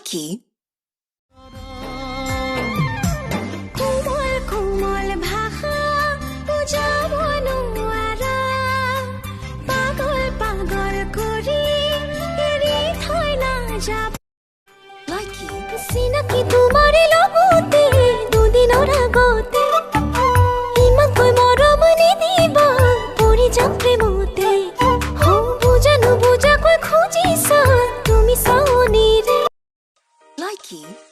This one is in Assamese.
Likey. কোমল কোমল ভাষা বুজাব নোৱাৰা পাগল পাগল কৰি এৰি থৈ নাযাব Likey. চিনাকি তোমাৰ লগতে দুদিনৰ আগতে ইমানকৈ মৰম নিদিবা পৰি যাম প্ৰেমতে বুজা নুবুজাকৈ খুজিছা তুমি চাৱনিৰে Likey.